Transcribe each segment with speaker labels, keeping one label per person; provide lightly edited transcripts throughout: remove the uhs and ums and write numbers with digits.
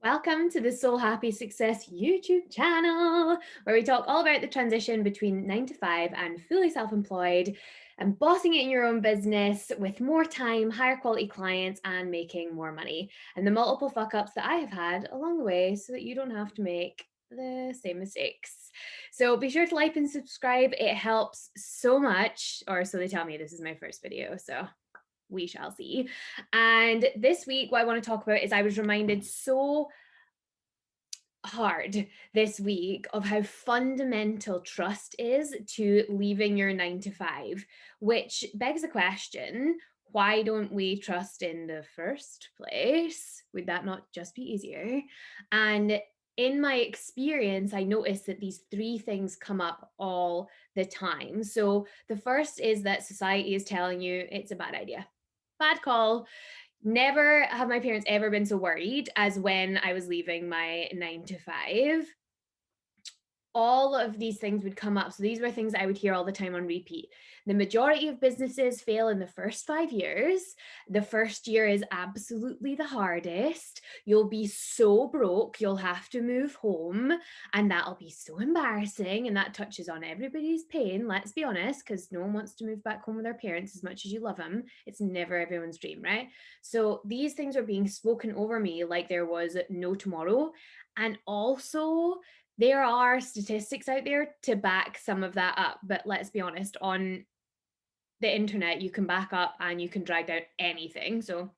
Speaker 1: Welcome to the Soul Happy Success YouTube channel, where we talk all about the transition between 9 to 5 and fully self employed and bossing it in your own business with more time, higher quality clients, and making more money. And the multiple fuck ups that I have had along the way so that you don't have to make the same mistakes. So be sure to like and subscribe. It helps so much, or so they tell me. This is my first video. So we shall see. And this week, what I want to talk about is I was reminded so hard this week of how fundamental trust is to leaving your 9 to 5, which begs the question, why don't we trust in the first place? Would that not just be easier? And in my experience, I noticed that these three things come up all the time. So the first is that society is telling you it's a bad idea. Bad call. Never have my parents ever been so worried as when I was leaving my 9 to 5. All of these things would come up. So these were things I would hear all the time on repeat. The majority of businesses fail in the first 5 years. The first year is absolutely the hardest. You'll be so broke, you'll have to move home, and that'll be so embarrassing. And that touches on everybody's pain, let's be honest, because no one wants to move back home with their parents as much as you love them. It's never everyone's dream, right? So these things are being spoken over me like there was no tomorrow. And also, there are statistics out there to back some of that up, but let's be honest, on the internet, you can back up and you can drag down anything. So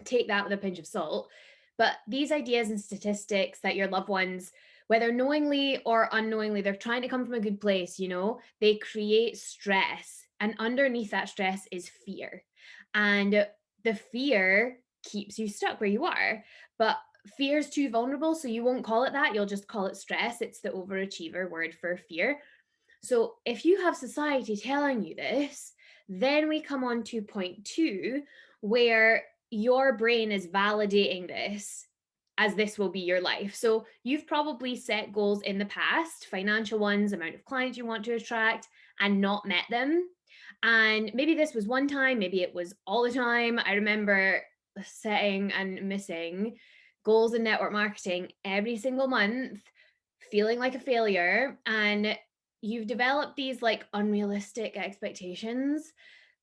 Speaker 1: take that with a pinch of salt. But these ideas and statistics that your loved ones, whether knowingly or unknowingly, they're trying to come from a good place, they create stress. And underneath that stress is fear. And the fear keeps you stuck where you are. But fear is too vulnerable, so you won't call it that. You'll just call it stress. It's the overachiever word for fear. So if you have society telling you this, then we come on to point two, where your brain is validating this as this will be your life. So you've probably set goals in the past, financial ones, amount of clients you want to attract, and not met them. And maybe this was one time, maybe it was all the time. I remember setting and missing goals in network marketing every single month, feeling like a failure. And you've developed these like unrealistic expectations,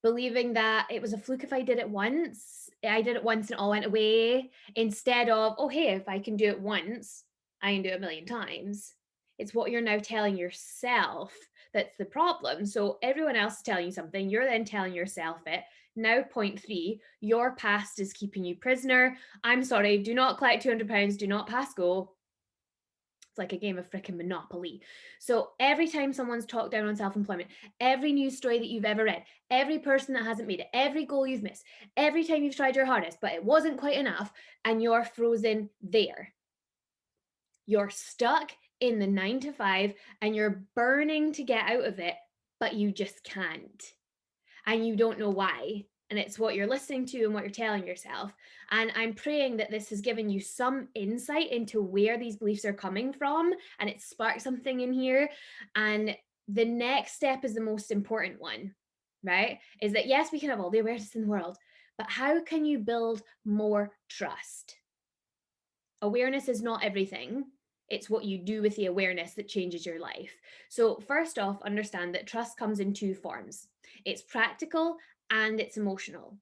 Speaker 1: believing that it was a fluke if I did it once. I did it once and all went away, instead of, oh, hey, if I can do it once, I can do it a million times. It's what you're now telling yourself that's the problem. So everyone else is telling you something, you're then telling yourself it. Now, point three, your past is keeping you prisoner. I'm sorry, do not collect £200, do not pass go. It's like a game of freaking Monopoly. So every time someone's talked down on self-employment, every news story that you've ever read, every person that hasn't made it, every goal you've missed, every time you've tried your hardest, but it wasn't quite enough, and you're frozen there. You're stuck in the 9 to 5 and you're burning to get out of it, but you just can't. And you don't know why. And it's what you're listening to and what you're telling yourself. And I'm praying that this has given you some insight into where these beliefs are coming from and it sparked something in here. And the next step is the most important one, right? Is that yes, we can have all the awareness in the world, but how can you build more trust? Awareness is not everything. It's what you do with the awareness that changes your life. So, first off, understand that trust comes in two forms, it's practical and it's emotional.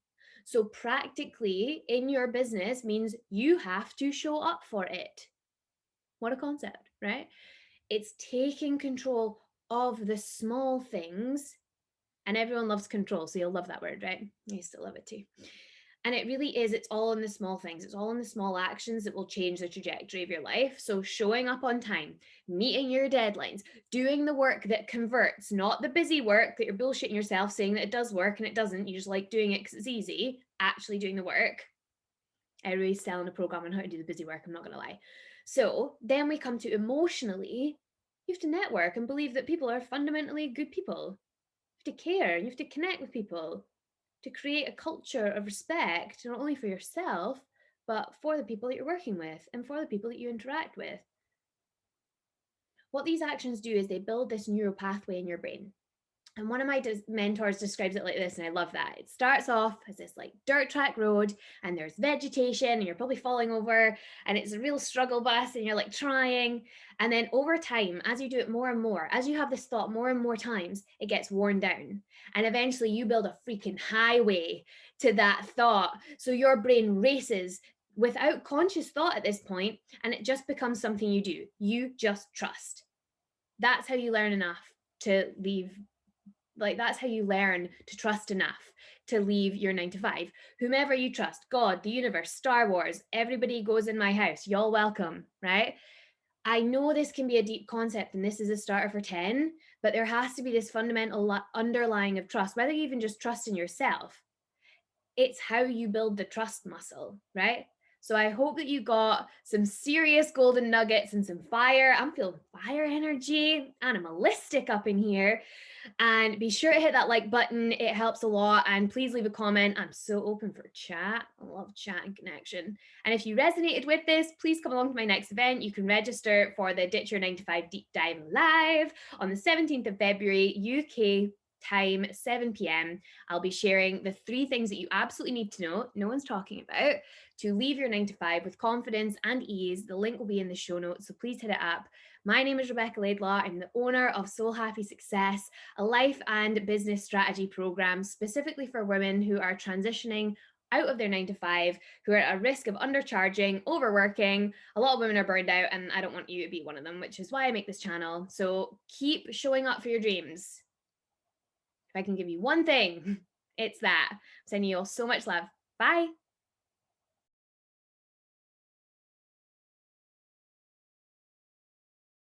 Speaker 1: So, practically in your business means you have to show up for it. What a concept, right? It's taking control of the small things. And everyone loves control. So, you'll love that word, right? I used to love it too. And it really is, it's all in the small things. It's all in the small actions that will change the trajectory of your life. So showing up on time, meeting your deadlines, doing the work that converts, not the busy work that you're bullshitting yourself saying that it does work and it doesn't. You just like doing it because it's easy, actually doing the work. Everybody's selling a program on how to do the busy work, I'm not going to lie. So then we come to emotionally, you have to network and believe that people are fundamentally good people. You have to care, you have to connect with people, to create a culture of respect, not only for yourself, but for the people that you're working with and for the people that you interact with. What these actions do is they build this neural pathway in your brain. And one of my mentors describes it like this, and I love that. It starts off as this like dirt track road, and there's vegetation, and you're probably falling over, and it's a real struggle bus, and you're like trying. And then over time, as you do it more and more, as you have this thought more and more times, it gets worn down. And eventually you build a freaking highway to that thought. So your brain races without conscious thought at this point, and it just becomes something you do. You just trust. That's how you learn enough to leave, like that's how you learn to trust enough to leave your 9 to 5. Whomever you trust, God, the universe, Star Wars, everybody goes in my house, y'all welcome, right? I know this can be a deep concept and this is a starter for 10, but there has to be this fundamental underlying of trust, whether you even just trust in yourself. It's how you build the trust muscle, right? So I hope that you got some serious golden nuggets and some fire. I'm feeling fire energy, animalistic up in here. And be sure to hit that like button. It helps a lot. And please leave a comment. I'm so open for chat. I love chat and connection. And if you resonated with this, please come along to my next event. You can register for the Ditch Your 9 to 5 Deep Dive Live on the 17th of February, UK time, 7 p.m. I'll be sharing the 3 things that you absolutely need to know, no one's talking about, to leave your 9 to 5 with confidence and ease. The link will be in the show notes, so please hit it up. My name is Rebecca Laidlaw. I'm the owner of Soul Happy Success, a life and business strategy program specifically for women who are transitioning out of their 9 to 5, who are at a risk of undercharging, overworking. A lot of women are burned out, and I don't want you to be one of them, which is why I make this channel. So keep showing up for your dreams. If I can give you one thing, it's that. I'm sending you all so much love. Bye.